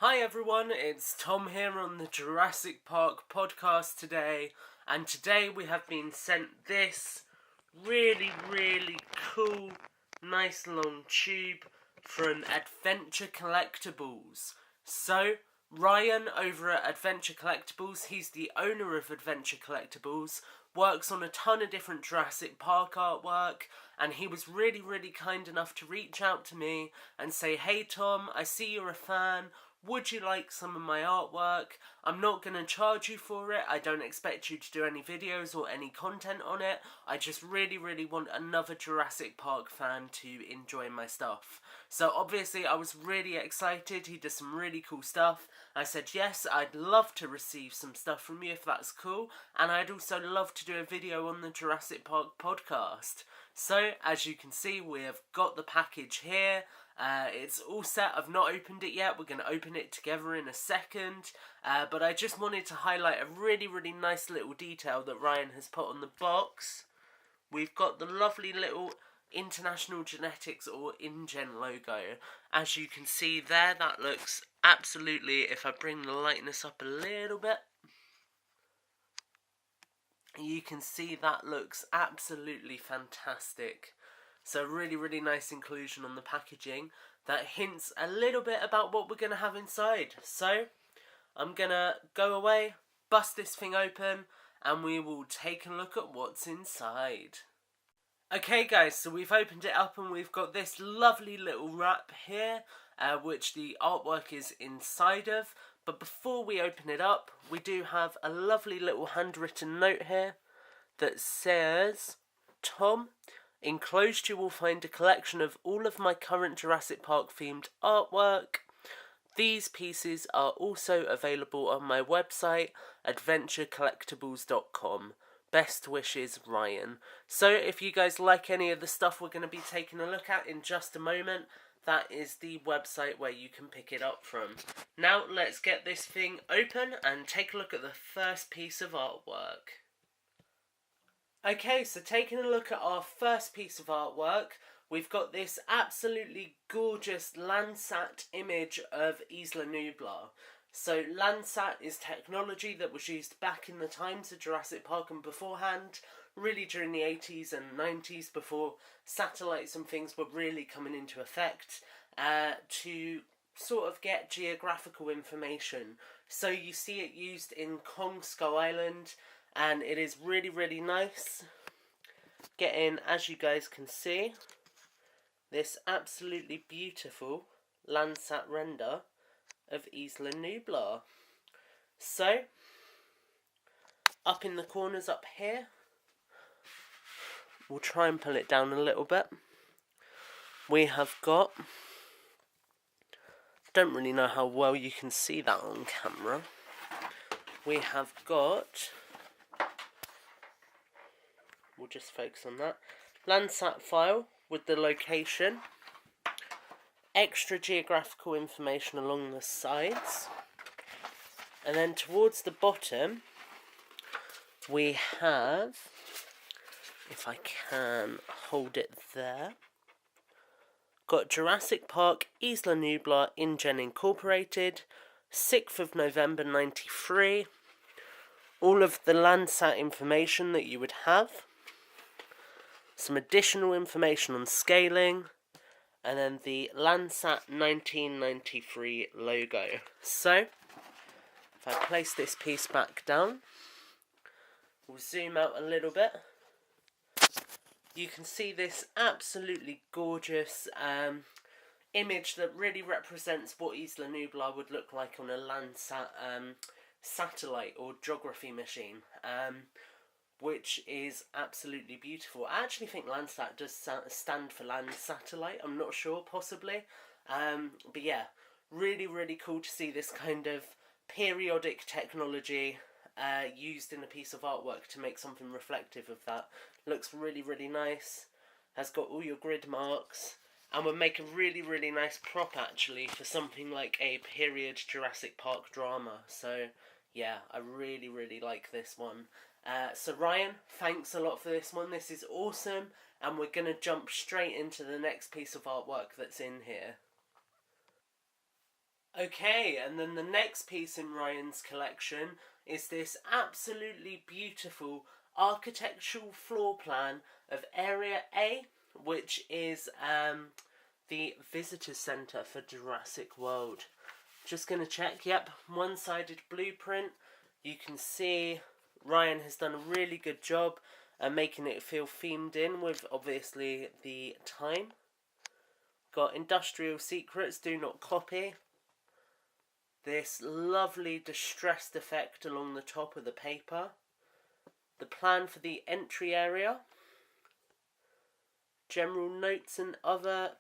Hi everyone, it's Tom here on the Jurassic Park podcast today, and today we have been sent this really cool, nice long tube from Adventure Collectibles. So, Ryan over at Adventure Collectibles, he's the owner of Adventure Collectibles, works on a ton of different Jurassic Park artwork, and he was really kind enough to reach out to me and say, "Hey Tom, I see you're a fan. Would you like some of my artwork? I'm not going to charge you for it. I don't expect you to do any videos or any content on it. I just really want another Jurassic Park fan to enjoy my stuff." So obviously I was really excited. He does some really cool stuff. I said, yes, I'd love to receive some stuff from you if that's cool. And I'd also love to do a video on the Jurassic Park podcast. So, as you can see, we have got the package here. It's all set. I've not opened it yet. We're going to open it together in a second. But I just wanted to highlight a really nice little detail that Ryan has put on the box. We've got the lovely little International Genetics or InGen logo. As you can see there, that looks absolutely, if I bring the lightness up a little bit, you can see that looks absolutely fantastic. So really nice inclusion on the packaging that hints a little bit about what we're going to have inside. So I'm going to go away, bust this thing open, and we will take a look at what's inside. Okay guys, so we've opened it up and we've got this lovely little wrap here, which the artwork is inside of. But before we open it up, we do have a lovely little handwritten note here that says, "Tom, enclosed you will find a collection of all of my current Jurassic Park themed artwork. These pieces are also available on my website, adventurecollectibles.com. Best wishes, Ryan." So if you guys like any of the stuff we're going to be taking a look at in just a moment, that is the website where you can pick it up from. Now let's get this thing open and take a look at the first piece of artwork. Okay, so taking a look at our first piece of artwork, we've got this absolutely gorgeous Landsat image of Isla Nublar. So Landsat is technology that was used back in the times of Jurassic Park and beforehand, really during the 80s and 90s, before satellites and things were really coming into effect, to sort of get geographical information. So you see it used in Kong Skull Island, and it is really nice. Getting, as you guys can see, this absolutely beautiful Landsat render of Isla Nublar. So, up in the corners up here, we'll try and pull it down a little bit. We have got, don't really know how well you can see that on camera. We have got, we'll just focus on that, Landsat file with the location, extra geographical information along the sides, and then towards the bottom we have, if I can hold it there, got Jurassic Park Isla Nublar InGen Incorporated, 6th of November 93, all of the Landsat information that you would have, some additional information on scaling, and then the Landsat 1993 logo. So, if I place this piece back down, we'll zoom out a little bit. You can see this absolutely gorgeous image that really represents what Isla Nublar would look like on a Landsat satellite or geography machine. Which is absolutely beautiful. I actually think Landsat does stand for land satellite. I'm not sure, possibly. But yeah, really cool to see this kind of periodic technology used in a piece of artwork to make something reflective of that. Looks really nice. Has got all your grid marks. And would make a really nice prop, actually, for something like a period Jurassic Park drama. So, yeah, I really like this one. So Ryan, thanks a lot for this one. This is awesome, and we're going to jump straight into the next piece of artwork that's in here. Okay, and then the next piece in Ryan's collection is this absolutely beautiful architectural floor plan of Area A, which is the visitor centre for Jurassic World. Just going to check, yep, one-sided blueprint. You can see Ryan has done a really good job at making it feel themed in with obviously the time. Got industrial secrets, do not copy. This lovely distressed effect along the top of the paper. The plan for the entry area. General notes and other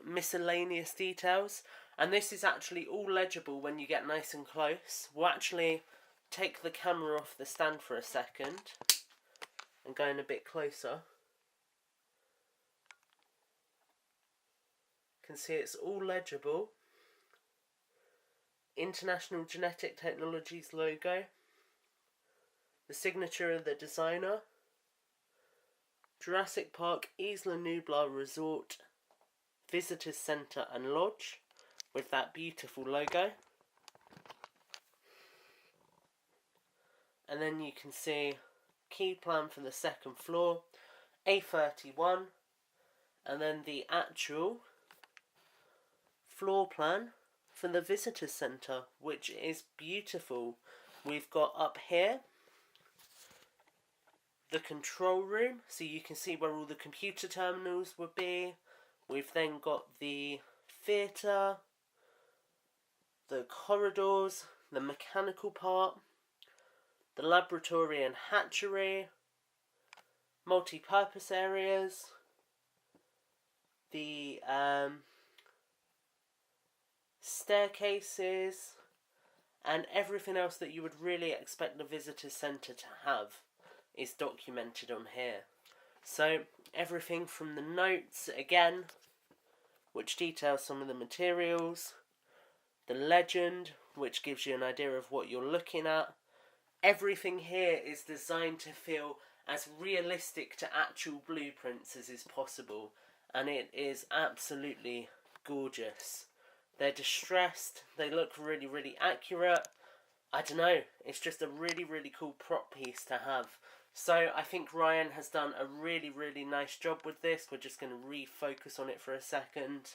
miscellaneous details. And this is actually all legible when you get nice and close. We'll actually take the camera off the stand for a second and go in a bit closer. You can see it's all legible. International Genetic Technologies logo, the signature of the designer, Jurassic Park Isla Nublar Resort, Visitors Centre and Lodge, with that beautiful logo. And then you can see key plan for the second floor, A31, and then the actual floor plan for the visitor centre, which is beautiful. We've got up here the control room, so you can see where all the computer terminals would be. We've then got the theatre, the corridors, the mechanical part, the laboratory and hatchery, multi-purpose areas, the staircases, and everything else that you would really expect the visitor centre to have is documented on here. So everything from the notes again, which details some of the materials, the legend, which gives you an idea of what you're looking at. Everything here is designed to feel as realistic to actual blueprints as is possible, and it is absolutely gorgeous. They're distressed, they look really, really accurate. I don't know, it's just a really, really cool prop piece to have. So I think Ryan has done a really, really nice job with this. We're just going to refocus on it for a second.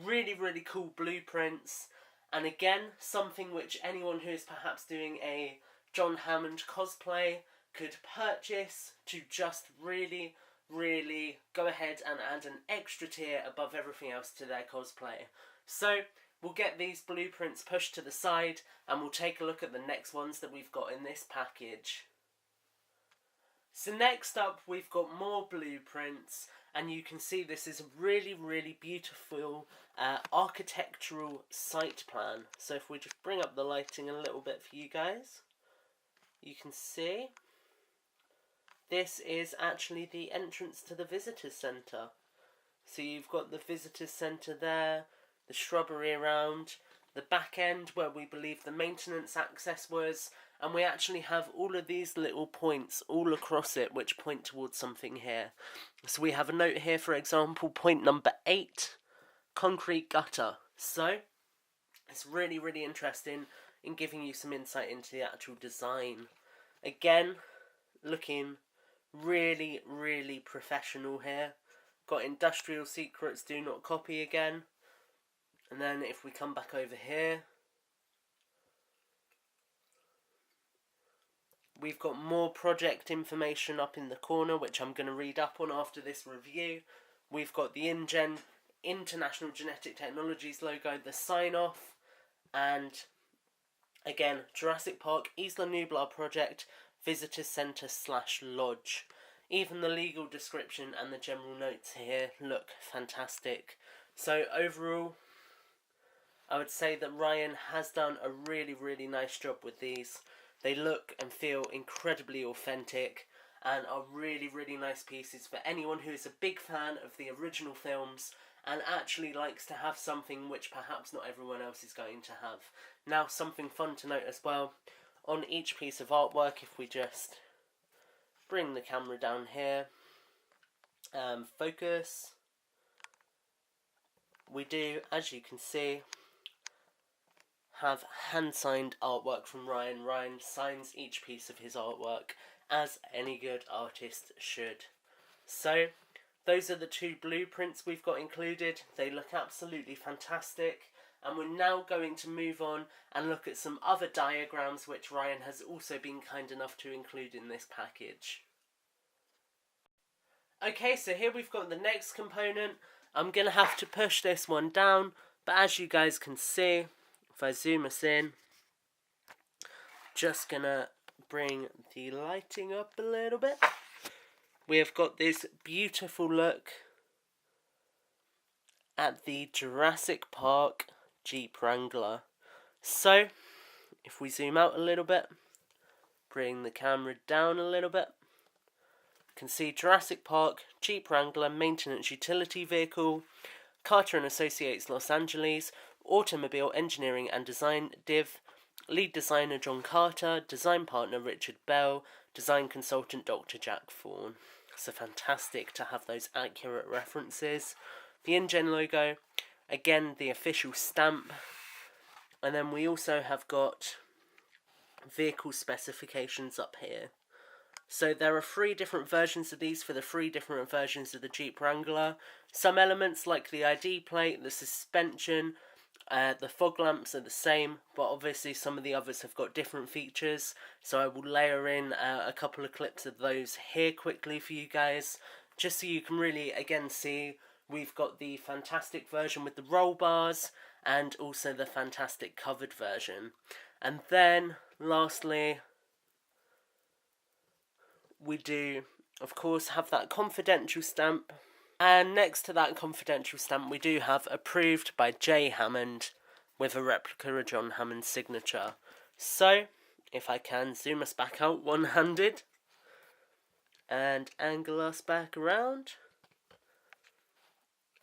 Really, really cool blueprints. And again, something which anyone who is perhaps doing a John Hammond cosplay could purchase to just really, really go ahead and add an extra tier above everything else to their cosplay. So we'll get these blueprints pushed to the side and we'll take a look at the next ones that we've got in this package. So next up we've got more blueprints, and you can see this is a really, really beautiful architectural site plan. So if we just bring up the lighting a little bit for you guys, you can see this is actually the entrance to the visitors centre. So you've got the visitors centre there, the shrubbery around, the back end where we believe the maintenance access was, and we actually have all of these little points all across it which point towards something here. So we have a note here, for example, point number 8, concrete gutter. So it's really, really interesting in giving you some insight into the actual design. Again, looking really, really professional here. Got industrial secrets, do not copy again. And then if we come back over here, we've got more project information up in the corner, which I'm going to read up on after this review. We've got the InGen International Genetic Technologies logo, the sign-off, and again, Jurassic Park Isla Nublar Project Visitor Centre / Lodge. Even the legal description and the general notes here look fantastic. So overall, I would say that Ryan has done a really, really nice job with these. They look and feel incredibly authentic and are really, really nice pieces for anyone who is a big fan of the original films and actually likes to have something which perhaps not everyone else is going to have. Now, something fun to note as well, on each piece of artwork, if we just bring the camera down here, focus, we do, as you can see, have hand-signed artwork from Ryan. Ryan signs each piece of his artwork, as any good artist should. So, those are the 2 blueprints we've got included. They look absolutely fantastic. And we're now going to move on and look at some other diagrams which Ryan has also been kind enough to include in this package. Okay, so here we've got the next component. I'm going to have to push this one down, but as you guys can see, if I zoom us in, just going to bring the lighting up a little bit. We have got this beautiful look at the Jurassic Park Jeep Wrangler. So, if we zoom out a little bit, bring the camera down a little bit, you can see Jurassic Park Jeep Wrangler Maintenance Utility Vehicle, Carter & Associates Los Angeles, Automobile Engineering and Design Div, Lead Designer John Carter, Design Partner Richard Bell, Design Consultant Dr. Jack Fawn. So fantastic to have those accurate references. The InGen logo, again the official stamp, and then we also have got vehicle specifications up here. So there are 3 different versions of these for the 3 different versions of the Jeep Wrangler. Some elements like the ID plate, the suspension, the fog lamps are the same, but obviously some of the others have got different features. So I will layer in a couple of clips of those here quickly for you guys, just so you can really again see we've got the fantastic version with the roll bars and also the fantastic covered version. And then lastly, we do, of course, have that confidential stamp. And next to that confidential stamp, we do have approved by J. Hammond with a replica of John Hammond's signature. So, if I can zoom us back out one-handed and angle us back around,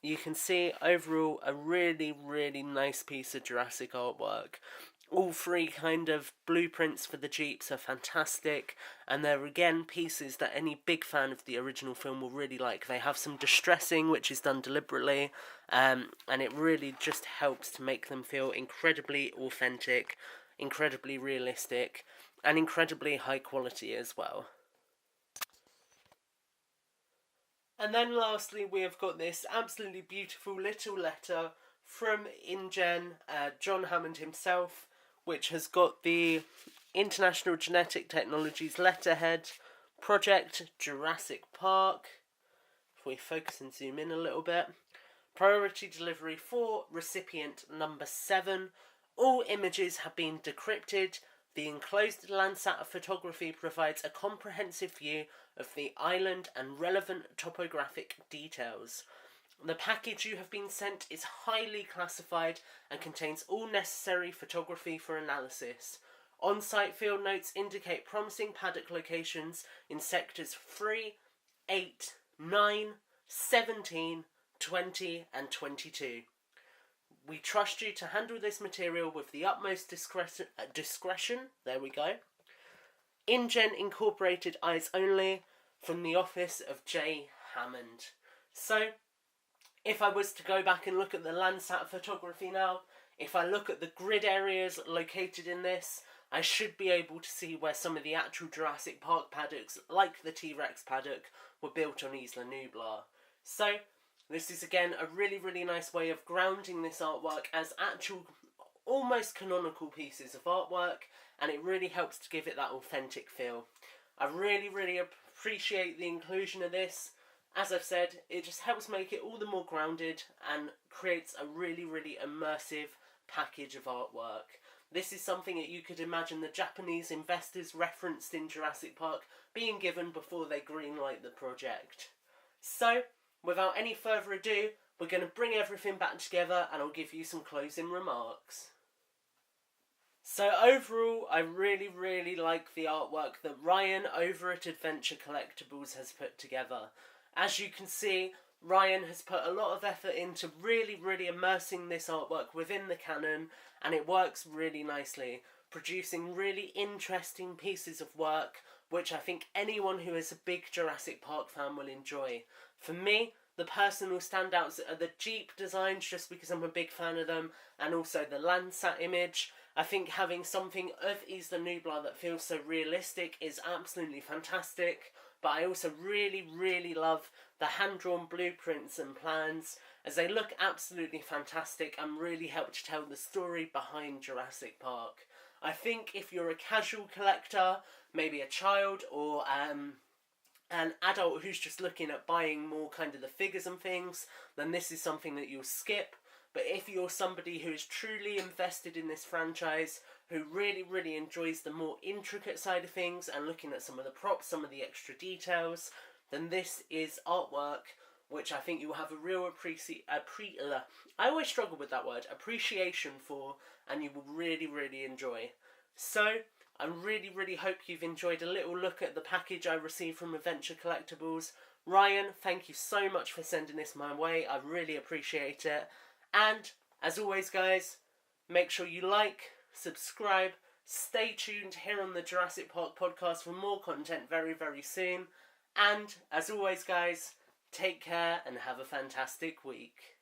you can see overall a really, really nice piece of Jurassic artwork. All 3 kind of blueprints for the Jeeps are fantastic, and they're again pieces that any big fan of the original film will really like. They have some distressing, which is done deliberately, and it really just helps to make them feel incredibly authentic, incredibly realistic, and incredibly high quality as well. And then lastly, we have got this absolutely beautiful little letter from InGen, John Hammond himself, which has got the International Genetic Technologies letterhead, Project Jurassic Park. If we focus and zoom in a little bit. Priority delivery for recipient number 7. All images have been decrypted. The enclosed Landsat photography provides a comprehensive view of the island and relevant topographic details. The package you have been sent is highly classified and contains all necessary photography for analysis. On-site field notes indicate promising paddock locations in sectors 3, 8, 9, 17, 20 and 22. We trust you to handle this material with the utmost discretion. There we go. InGen Incorporated Eyes Only, from the office of J. Hammond. So, if I was to go back and look at the Landsat photography now, if I look at the grid areas located in this, I should be able to see where some of the actual Jurassic Park paddocks, like the T-Rex paddock, were built on Isla Nublar. So, this is again a really, really nice way of grounding this artwork as actual, almost canonical pieces of artwork, and it really helps to give it that authentic feel. I really, really appreciate the inclusion of this. As I've said, it just helps make it all the more grounded and creates a really, really immersive package of artwork. This is something that you could imagine the Japanese investors referenced in Jurassic Park being given before they greenlight the project. So, without any further ado, we're going to bring everything back together and I'll give you some closing remarks. So overall, I really, really like the artwork that Ryan over at Adventure Collectibles has put together. As you can see, Ryan has put a lot of effort into really, really immersing this artwork within the canon, and it works really nicely, producing really interesting pieces of work, which I think anyone who is a big Jurassic Park fan will enjoy. For me, the personal standouts are the Jeep designs, just because I'm a big fan of them, and also the Landsat image. I think having something of Isla Nublar that feels so realistic is absolutely fantastic, but I also really, really love the hand-drawn blueprints and plans, as they look absolutely fantastic and really help to tell the story behind Jurassic Park. I think if you're a casual collector, maybe a child or an adult who's just looking at buying more kind of the figures and things, then this is something that you'll skip. But if you're somebody who is truly invested in this franchise, who really, really enjoys the more intricate side of things and looking at some of the props, some of the extra details, then this is artwork which I think you will have a real I always struggle with that word, appreciation for, and you will really, really enjoy. So, I really, really hope you've enjoyed a little look at the package I received from Adventure Collectibles. Ryan, thank you so much for sending this my way. I really appreciate it. And, as always, guys, make sure you like, subscribe, stay tuned here on the Jurassic Park podcast for more content very, very soon. And, as always, guys, take care and have a fantastic week.